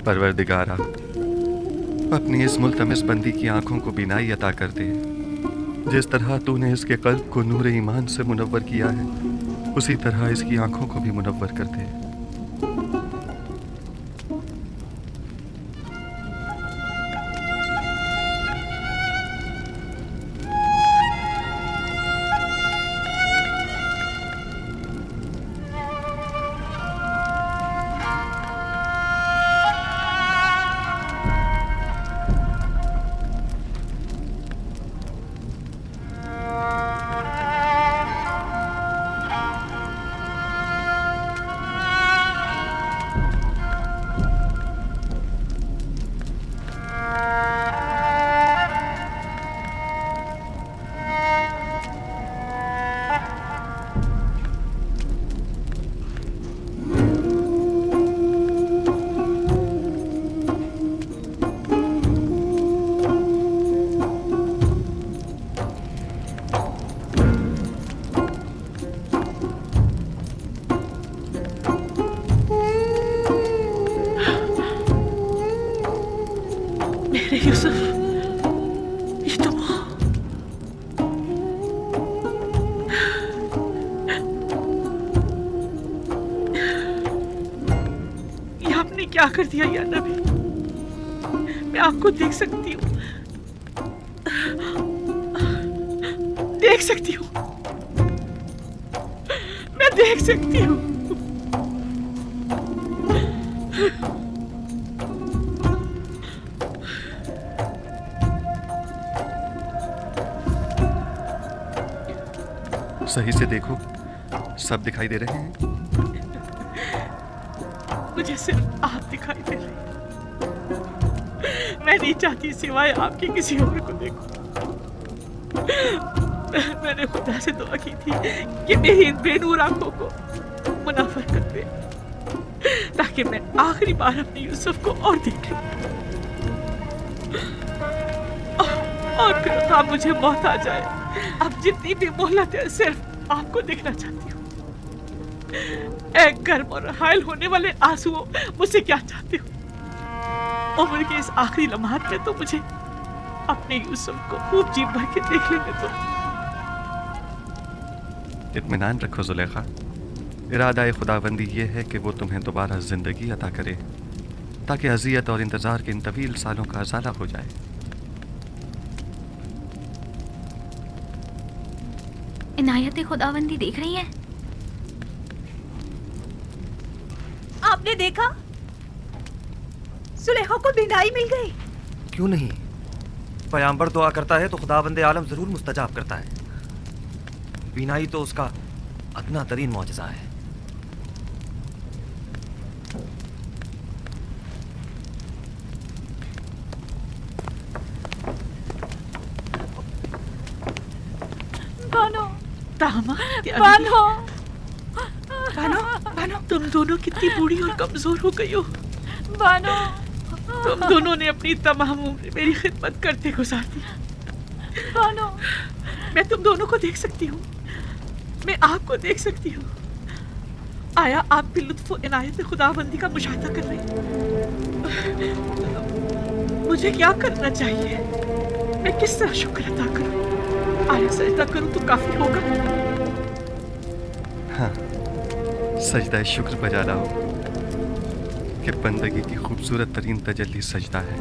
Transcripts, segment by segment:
परवरदिगारा, अपनी इस मुल्तमिस बंदी की आंखों को बीनाई अता कर दे। जिस तरह तूने इसके कल्ब को नूर ईमान से मुनव्वर किया है, उसी तरह इसकी आंखों को भी मुनव्वर कर दे। यूसुफ, ये तो ये आपने क्या कर दिया या नबी? मैं आपको देख सकती हूँ, देख सकती हूँ, मैं देख सकती हूँ। सही से देखो, सब दिखाई दे रहे हैं। मुझे सिर्फ आप दिखाई दे रहे हैं। मैं नहीं चाहती सिवाय आपके किसी और को देखूं। मैंने खुदा से दुआ की थी कि मेरी इन बेनूर आंखों को मुनाफर कर दे, ताकि मैं आखिरी बार अपने यूसुफ को और देख लूं। और फिर आप मुझे मौत आ जाए। अब जितनी भी मोहलत है, सिर्फ आपको देखना चाहती हूँ। एक गर्म और हायल होने वाले आंसुओं, मुझसे क्या चाहते हो? उम्र के इस आखिरी लम्हात में तो मुझे अपने यूसुफ को खूब जी भर के देख लेने दो। इत्मीनान रखो जुलेखा, इरादा खुदाबंदी ये है कि वो तुम्हें दोबारा जिंदगी अता करे, ताकि अजियत और इंतजार के इन तवील सालों का अजाला हो जाए। इनायत खुदाबंदी देख रही है? आपने देखा? सुलेखा को बिनाई मिल गई। क्यों नहीं? पैगंबर दुआ करता है तो खुदाबंदे आलम जरूर मुस्तजाब करता है। बीनाई तो उसका अदना तरीन मौजज़ा है। बानो, बानो, बानो, बानो, तुम दोनों कितनी बूढ़ी और कमजोर हो गई हो। बानो, तुम दोनों ने अपनी तमाम उम्र मेरी खिदमत करते गुजार दी। बानो, मैं तुम दोनों को देख सकती हूँ, मैं आपको देख सकती हूँ। आया आप भी लुत्फ़ इनायत खुदाबंदी का मुशाहिदा कर रहे हैं। मुझे क्या करना चाहिए? मैं किस तरह शुक्र अदा करूँ? आया सजदा करूँ तो काफी होगा? हाँ, सजदा शुक्र बजा लाओ कि बंदगी की खूबसूरत तरीन तजल्ली सजदा है।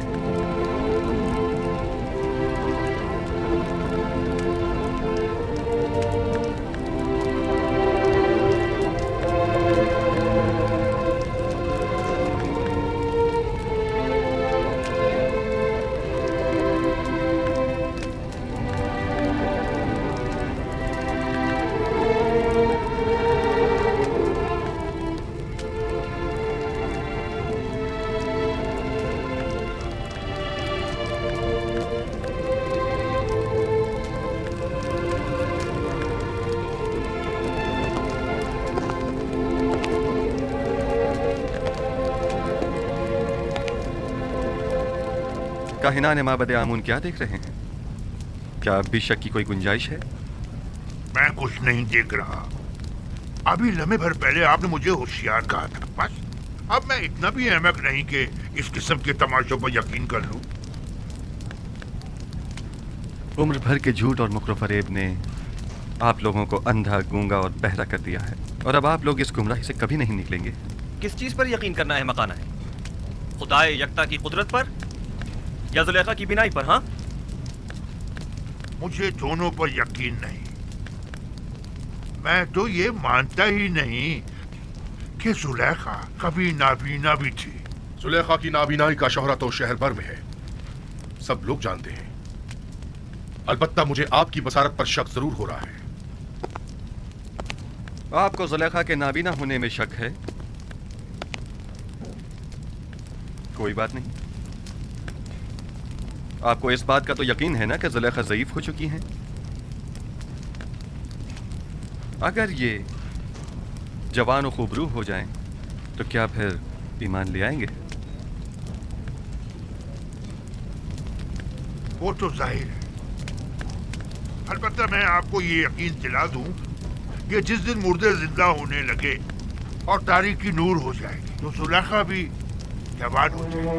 काहिनान माबद आमून क्या देख रहे हैं? क्या अब भी शक की कोई गुंजाइश है? मैं कुछ नहीं देख रहा। अभी लम्हे भर पहले आपने मुझे होशियार कहा था, बस अब मैं इतना भी अहमक नहीं कि इस किस्म के तमाशों पर यकीन कर लूं। उम्र भर के झूठ और मुकरो फरेब ने आप लोगों को अंधा, गूंगा और बहरा कर दिया है, और अब आप लोग इस गुमराही से कभी नहीं निकलेंगे। किस चीज पर यकीन करना है मकाना है? खुदाए यकता की कुदरत पर या जुलेखा की बिनाई पर? हाँ, मुझे दोनों पर यकीन नहीं। मैं तो ये मानता ही नहीं कि जुलेखा कभी नाबीना भी थी। जुलेखा की नाबीनाई का शोहरा तो शहर भर में है, सब लोग जानते हैं। अलबत्ता मुझे आपकी बसारत पर शक जरूर हो रहा है। आपको जुलेखा के नाबीना होने में शक है? कोई बात नहीं। आपको इस बात का तो यकीन है ना कि जुलेखा ज़ईफ हो चुकी हैं? अगर ये जवान और खूबरू हो जाएं, तो क्या फिर ईमान ले आएंगे? वो तो जाहिर है। अलबत्ता मैं आपको ये यकीन दिला दूं कि जिस दिन मुर्दे जिंदा होने लगे और तारीकी नूर हो जाएगी, तो जुलेखा भी जवान हो जाएगी।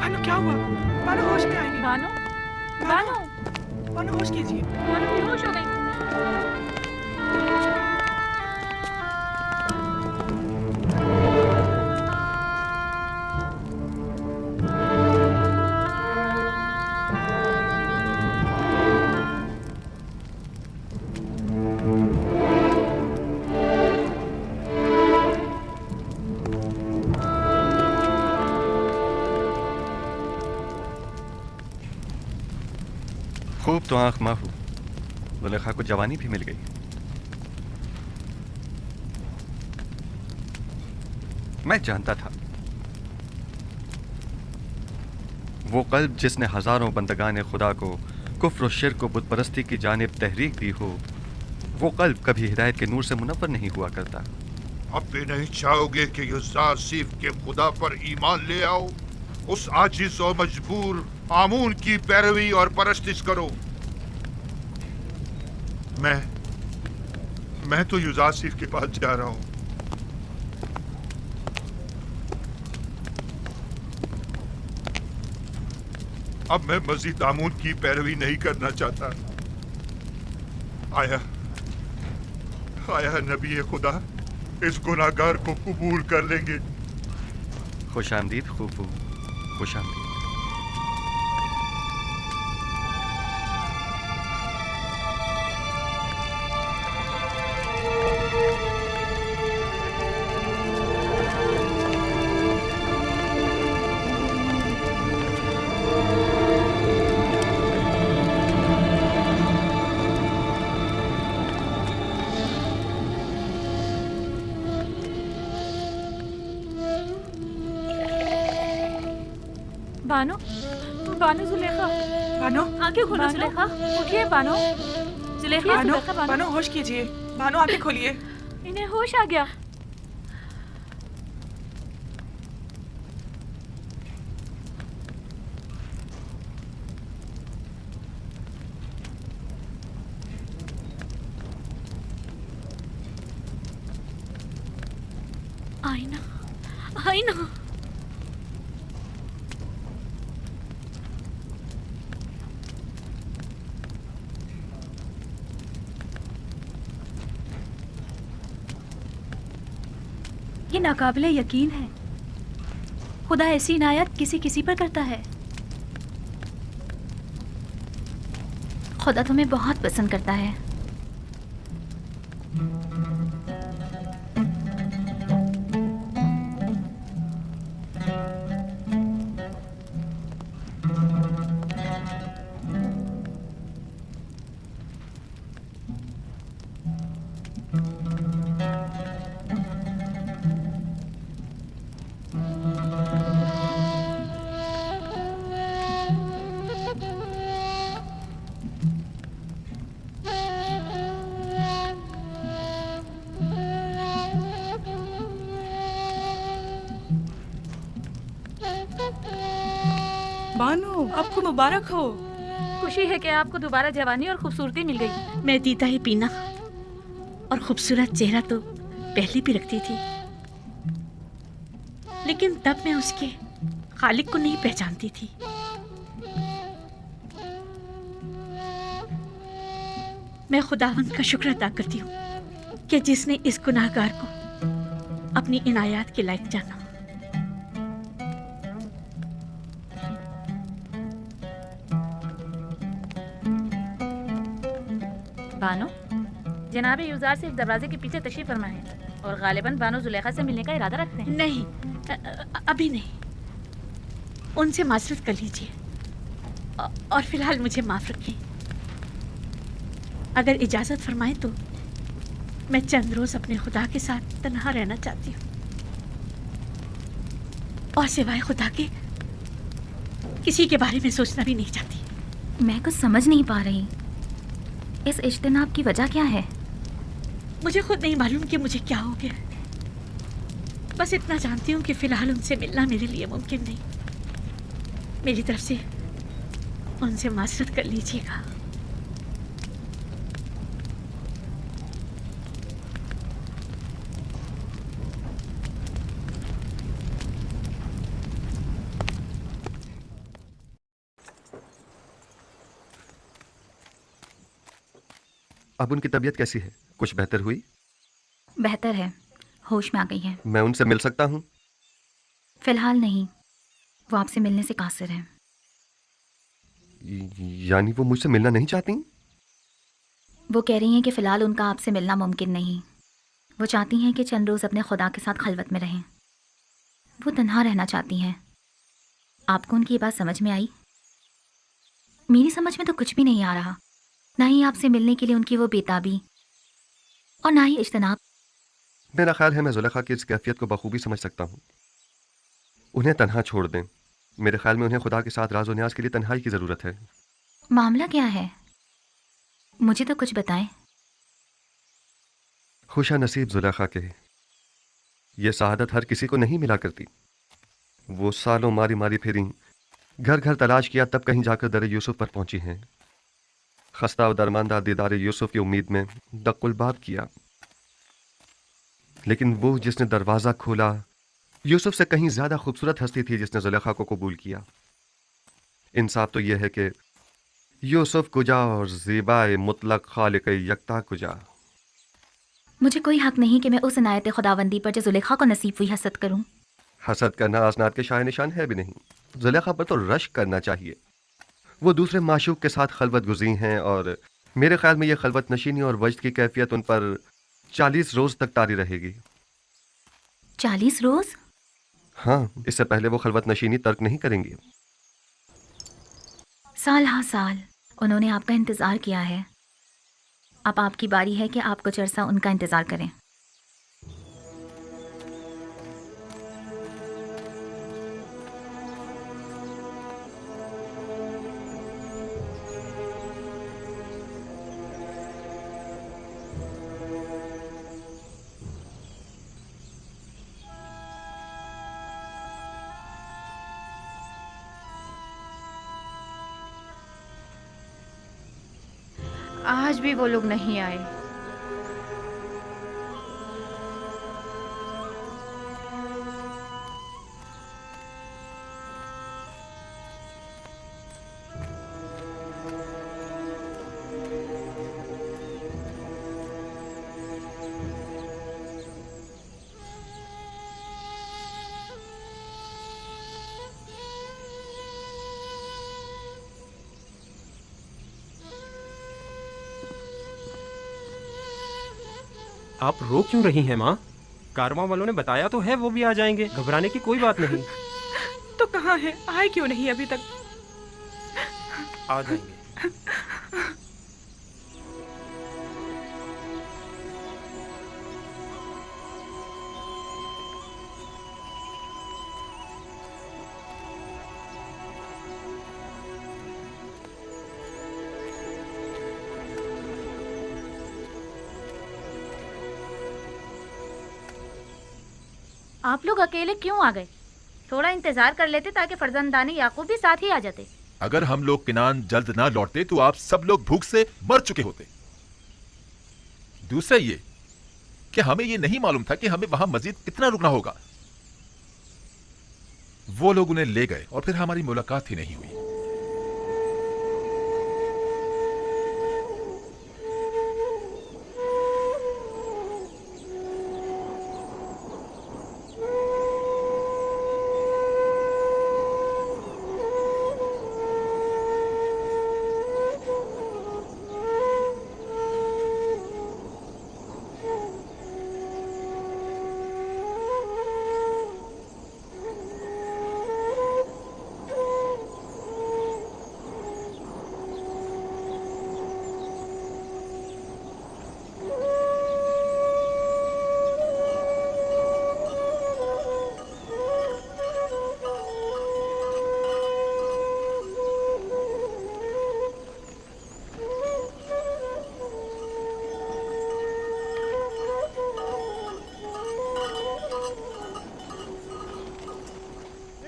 भानु क्या हुआ? भानु होश में आएगी। बानो बानो भानु होश कीजिए। बानो बेहोश हो गई। खूब तो आंख माहू, जुलेखा को जवानी भी मिल गई। मैं जानता था वो कल्ब जिसने हजारों बंदगान खुदा को कुफ्र और शिर्क को बुत परस्ती की जानिब तहरीक दी हो, वो कल्ब कभी हिदायत के नूर से मुनव्वर नहीं हुआ करता। अब भी नहीं चाहोगे कि युज़्ज़ार सीफ के खुदा पर ईमान ले आओ, उस आजिज और मजबूर आमून की पैरवी और परस्तिश करो। मैं तो युज़्ज़ार सीफ के पास जा रहा हूं। अब मैं मजीद आमून की पैरवी नहीं करना चाहता। आया नबी खुदा इस गुनाहगार को कबूल कर लेंगे। खुश आमदीद खूफू, खुश आमदीद। बानो बानो जुलेखा, भानु आंखें खोलो जुलेखा, उठिए बानो। जुलेखा भानु जुलेखा बानो, भानु होश कीजिए। भानु आंखें खोलिए। इन्हें होश आ गया। आईना, आईना। ये नाकाबिले यकीन है, खुदा ऐसी इनायत किसी किसी पर करता है। खुदा तुम्हें बहुत पसंद करता है। भानु आपको मुबारक हो। खुशी है कि आपको दोबारा जवानी और खूबसूरती मिल गई। मैं दीदा ही पीना और खूबसूरत चेहरा तो पहले भी रखती थी, लेकिन तब मैं उसके खालिक को नहीं पहचानती थी। मैं खुदावंद का शुक्र अदा करती हूँ कि जिसने इस गुनाहगार को अपनी इनायत के लायक जाना। बानो, जनाब युज़ार सिर्फ दरवाजे के पीछे तशरीफ फरमा है और गालिबन बानो जुलेखा से मिलने का इरादा रखते हैं। नहीं, अभी नहीं। उनसे माजरत कर लीजिए और फिलहाल मुझे माफ रखें। अगर इजाजत फरमाएं तो मैं चंद रोज अपने खुदा के साथ तन्हा रहना चाहती हूँ और सिवाय खुदा के किसी के बारे में सोचना भी नहीं चाहती। मैं कुछ समझ नहीं पा रही, इस इज्तिनाब की वजह क्या है? मुझे खुद नहीं मालूम कि मुझे क्या हो गया। बस इतना जानती हूँ कि फिलहाल उनसे मिलना मेरे लिए मुमकिन नहीं। मेरी तरफ से उनसे माजरत कर लीजिएगा। अब उनकी तबीयत कैसी है? कुछ बेहतर हुई? बेहतर है, होश में आ गई है। मैं उनसे मिल सकता हूँ? फिलहाल नहीं, वो आपसे मिलने से कासिर है। यानी वो मुझसे मिलना नहीं चाहती? वो कह रही हैं कि फ़िलहाल उनका आपसे मिलना मुमकिन नहीं। वो चाहती हैं कि चंद रोज़ अपने खुदा के साथ खलवत में रहें। वो तन्हा रहना चाहती हैं। आपको उनकी ये बात समझ में आई? मेरी समझ में तो कुछ भी नहीं आ रहा, ना ही आपसे मिलने के लिए उनकी वो बेताबी और ना ही इज्तनाब। मेरा ख्याल है मैं जुलेखा की इस कैफियत को बखूबी समझ सकता हूँ। उन्हें तन्हा छोड़ दें। मेरे ख्याल में उन्हें खुदा के साथ राज और न्याज के लिए तन्हाई की ज़रूरत है। मामला क्या है? मुझे तो कुछ बताएं। खुशा नसीब जुलेखा के, ये सआदत हर किसी को नहीं मिला करती। वो सालों मारी मारी फिरी, घर घर तलाश किया, तब कहीं जाकर दर यूसुफ पर पहुंची हैं। खस्ता और दरमानदा दीदार यूसुफ की उम्मीद में दक्कुलबाब किया, लेकिन वो जिसने दरवाज़ा खोला यूसुफ से कहीं ज़्यादा खूबसूरत हस्ती थी जिसने जुलेखा को कबूल किया। इंसाफ तो यह है कि यूसुफ कुजा और ज़ीबाए मुतलक खालिक यकता कुजा। मुझे कोई हक नहीं कि मैं उस इनायत खुदावंदी पर जो जुलेखा को नसीब हुई हसद करूं। हसद करना आसनाद के शाय निशान है भी नहीं। जुलेखा पर तो रश्क करना चाहिए। वो दूसरे माशूक के साथ खलवत गुज़ी हैं और मेरे ख्याल में ये खलवत नशीनी और वजद की कैफियत उन पर 40 रोज़ तक तारी रहेगी। 40 रोज़? हाँ, इससे पहले वो खलवत नशीनी तर्क नहीं करेंगी। साल हाँ साल उन्होंने आपका इंतज़ार किया है। अब आपकी बारी है कि आप कुछ अरसा उनका इंतज़ार करें। आज भी वो लोग नहीं आए। आप रो क्यों रही हैं माँ? कारवां वालों ने बताया तो है वो भी आ जाएंगे, घबराने की कोई बात नहीं। तो कहाँ है? आए क्यों नहीं अभी तक? आ जाएंगे। आप लोग अकेले क्यों आ गए? थोड़ा इंतजार कर लेते ताकि फर्जंदानी याकूब भी साथ ही आ जाते। अगर हम लोग किनान जल्द ना लौटते तो आप सब लोग भूख से मर चुके होते। दूसरा ये कि हमें ये नहीं मालूम था कि हमें वहां मजीद कितना रुकना होगा। वो लोग उन्हें ले गए और फिर हमारी मुलाकात ही नहीं हुई।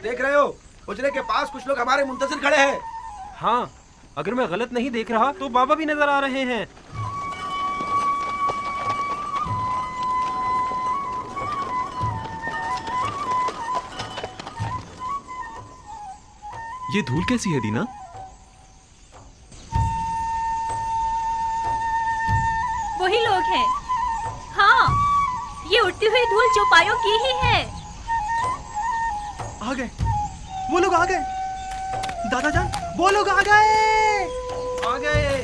देख रहे हो, उजरे के पास कुछ लोग हमारे मुंतजिर खड़े हैं। हाँ, अगर मैं गलत नहीं देख रहा तो बाबा भी नजर आ रहे हैं। ये धूल कैसी है दीना? हुमायूं की ही है। आ गए, वो लोग आ गए। दादा जान, वो लोग आ गए, आ गए,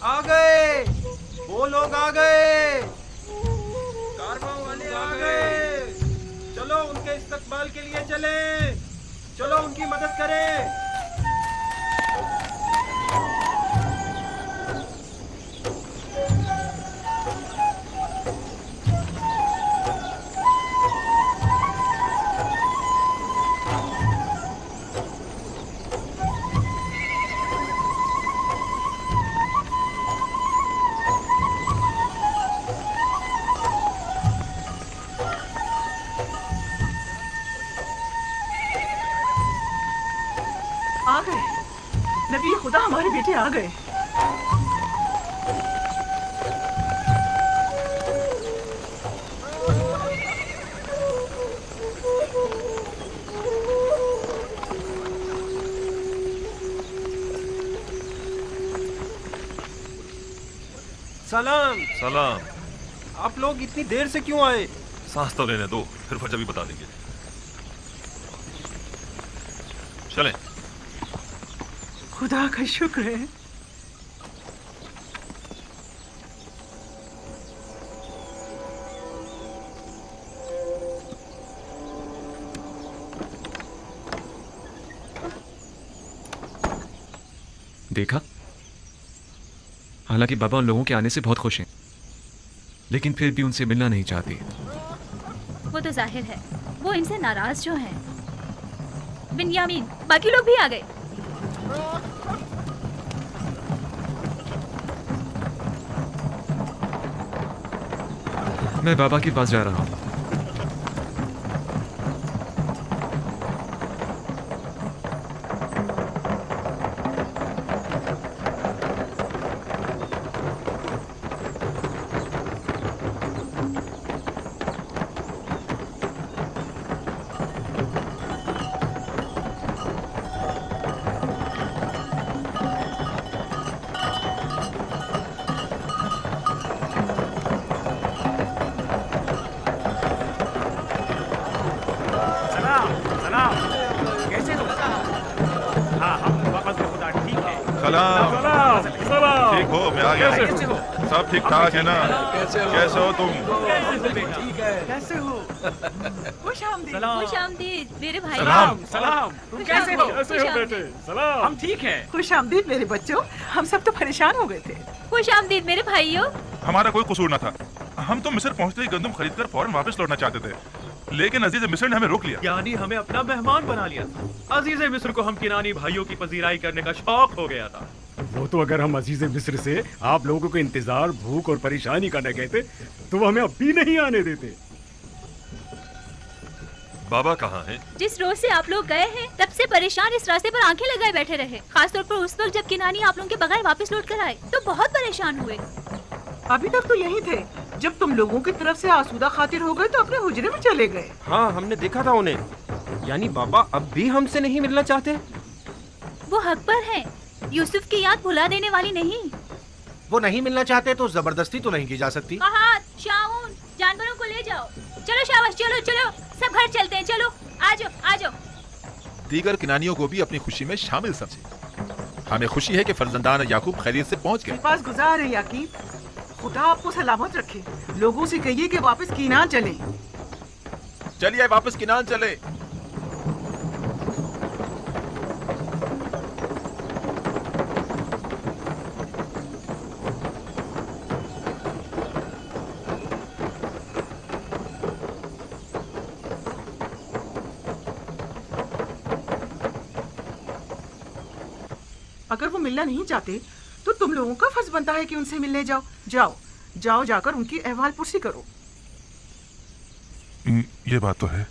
आ गए, वो लोग आ गए, कारवां वाले आ गए। चलो उनके इस्तकबाल के लिए चले, चलो उनकी मदद करें। आ गए नबी खुदा, हमारे बेटे आ गए। सलाम। सलाम। आप लोग इतनी देर से क्यों आए? सांस तो लेने दो, फिर वजह भी बता देंगे। चलें। खुदा का शुक्र है। देखा, हालांकि बाबा उन लोगों के आने से बहुत खुश हैं, लेकिन फिर भी उनसे मिलना नहीं चाहती। वो तो जाहिर है, वो इनसे नाराज जो हैं। बिन्यामीन, बाकी लोग भी आ गए। मैं बाबा के पास जा रहा हूँ। ठीक हो? मैं आ गया। सब ठीक ठाक है ना? कैसे हो तुम? कैसे हो? खुश आमदीद मेरे भाई। सलाम। सलाम। तुम कैसे हो? कैसे हो बेटे? सलाम। हम ठीक हैं। खुश आमदीद मेरे बच्चों, हम सब तो परेशान हो गए थे। खुश आमदीद मेरे भाइयों। हमारा कोई कसूर न था। हम तो मिस्र पहुंचते ही गंदम खरीदकर फौरन वापस लौटना चाहते थे, लेकिन अजीज मिस्र ने हमें रोक लिया। यानी हमें अपना मेहमान बना लिया। अजीज मिस्र को हम किनानी भाइयों की पजीराई करने का शौक हो गया था। वो तो अगर हम अजीज मिस्र से आप लोगों को इंतजार, भूख और परेशानी करने कहते तो वो हमें अब भी नहीं आने देते। बाबा कहाँ हैं? जिस रोड से आप लोग गए हैं तब से परेशान इस रास्ते पर आंखें लगाए बैठे रहे। खासतौर पर उस वक्त जब किनानी आप लोगों के बगैर वापस लौट कर आए तो बहुत परेशान हुए। अभी तक तो यही थे, जब तुम लोगों की तरफ से आसूदा खातिर हो गए तो अपने हुजरे में चले गए। हाँ, हमने देखा था उन्हें। यानी बाबा अब भी हमसे नहीं मिलना चाहते? वो हक पर हैं। यूसुफ की याद भुला देने वाली नहीं। वो नहीं मिलना चाहते तो जबरदस्ती तो नहीं की जा सकती। शाऊन, जानवरों को ले जाओ। चलो शाबाश, चलो चलो, सब घर चलते हैं। चलो आ जाओ, आ जाओ। दीगर किनानियों को भी अपनी खुशी में शामिल समझे। हमें खुशी है कि फर्जंदान याकूब खैरियत से पहुंच गए। पास गुजार है याकीब, खुदा आपको सलामत रखे। लोगों से कहिए कि वापस कीनान चले। चलिए वापस किनान चले। अगर वो मिलना नहीं चाहते तो तुम लोगों का फर्ज बनता है कि उनसे मिलने जाओ। जाओ जाओ, जाकर उनकी अहवाल पुरसी करो। ये बात तो है।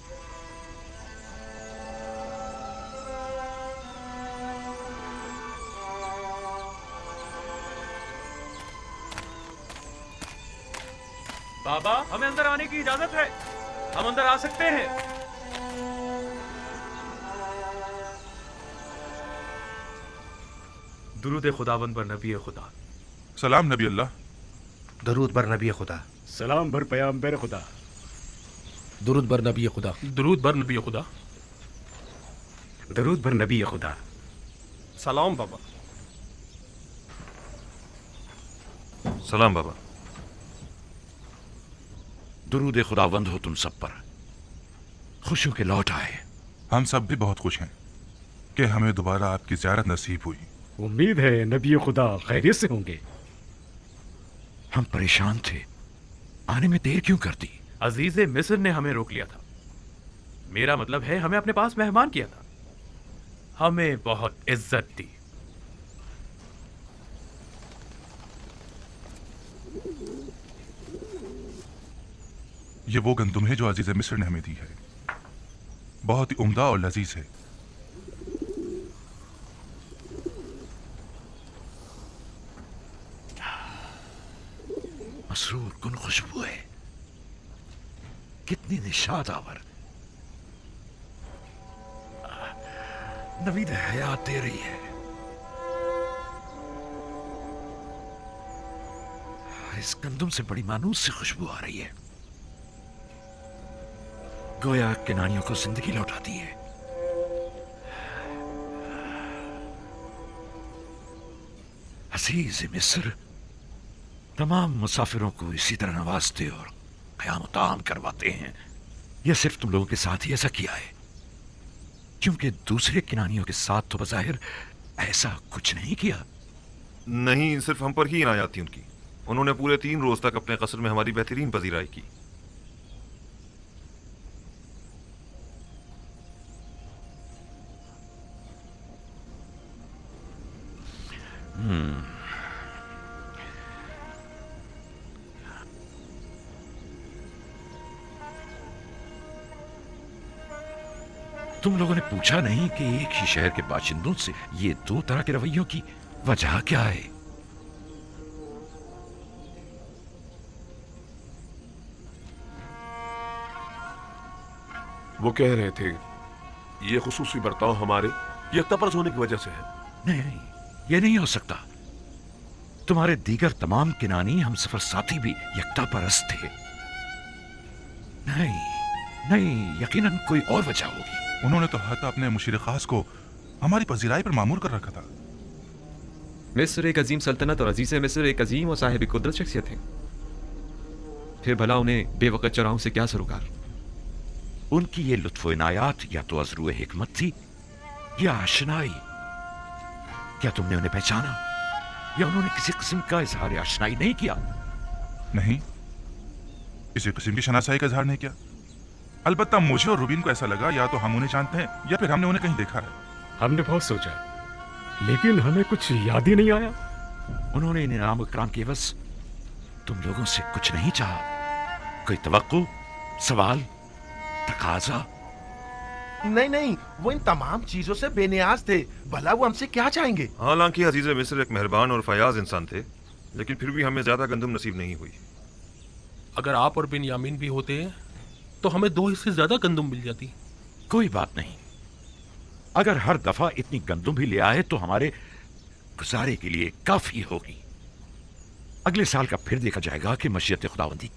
बाबा, हमें अंदर आने की इजाजत है। हम अंदर आ सकते हैं। दुरूद खुदावंद पर नबी खुदा। सलाम नबी अल्लाह। दरूद बर नबी खुदा। सलाम भर पैगंबर खुदा। दुरूद बर नबी खुदा। दरूद बर नबी खुदा। दरूद बर नबी खुदा। सलाम बाबा। सलाम बाबा। दुरूद खुदावंद हो तुम सब पर। खुशियों के लौट आए। हम सब भी बहुत खुश हैं कि हमें दोबारा आपकी ज़ियारत नसीब हुई। उम्मीद है नबी खुदा खैरियत से होंगे। हम परेशान थे, आने में देर क्यों कर दी? अजीज मिस्र ने हमें रोक लिया था। मेरा मतलब है हमें अपने पास मेहमान किया था, हमें बहुत इज्जत दी। ये वो गंदुम है जो अजीज मिस्र ने हमें दी है, बहुत ही उम्दा और लजीज है। मसरूर कुन खुशबू है, कितनी निशाद आवर। नवीद हयात दे रही है। इस गंदुम से बड़ी मानूस सी खुशबू आ रही है, गोया किनानियों को जिंदगी लौटाती है। अजीज मिस्र तमाम मुसाफिरों को इसी तरह नवाजते और क़याम करवाते हैं। यह सिर्फ तुम लोगों के साथ ही ऐसा किया है, क्योंकि दूसरे किनानियों के साथ तो बज़ाहिर ऐसा कुछ नहीं किया। नहीं, सिर्फ हम पर ही इनायत थी उनकी। उन्होंने पूरे 3 रोज तक अपने कसर में हमारी बेहतरीन पजीराई की। तुम लोगों ने पूछा नहीं कि एक ही शहर के बाशिंदों से ये 2 तरह के रवैयों की वजह क्या है? वो कह रहे थे ये खुसूसी बर्ताव हमारे यकतापरस्त होने की वजह से है। नहीं, ये नहीं हो सकता। तुम्हारे दीगर तमाम किनानी हम सफर साथी भी यकतापरस्त थे। नहीं, यकीनन कोई और वजह होगी। उन्होंने तो हत्ता अपने मुशीर खास को हमारी पजीराई पर मामूर कर रखा था। मिस्र एक अजीम सल्तनत और अजीज़ मिस्र एक अजीम और साहिब कुदरत शख्सियत है। फिर भला उन्हें बेवकत चौराहों से क्या सरोकार? उनकी ये लुत्फ़ इनायात या तो अज़रू हिकमत थी या आशनाई। क्या तुमने उन्हें पहचाना या उन्होंने किसी किस्म का इजहार आशनाई नहीं किया? नहीं, किसी किस्म की शनासाई का इजहार नहीं किया। अलबत्ता मुझे और रुबीन को ऐसा लगा या तो हम उन्हें जानते हैं या फिर हमने उन्हें कहीं देखा है। हमने बहुत सोचा, लेकिन हमें कुछ याद ही नहीं आया। उन्होंने इनाम इकराम के एवज तुम लोगों से कुछ नहीं चाहा? कोई तवक्को, सवाल, तकाजा? नहीं, वो इन तमाम चीजों से बेनियाज थे। भला वो हमसे क्या चाहेंगे? हालांकि अजीज मिस्र एक मेहरबान और फयाज इंसान थे, लेकिन फिर भी हमें ज्यादा गंदम नसीब नहीं हुई। अगर आप और बिन यामीन भी होते तो हमें 2 हिस्से ज्यादा गंदम मिल जाती। कोई बात नहीं, अगर हर दफा इतनी गंदम भी ले आए तो हमारे गुजारे के लिए काफी होगी। अगले साल का फिर देखा जाएगा कि मशीयत खुदावंदी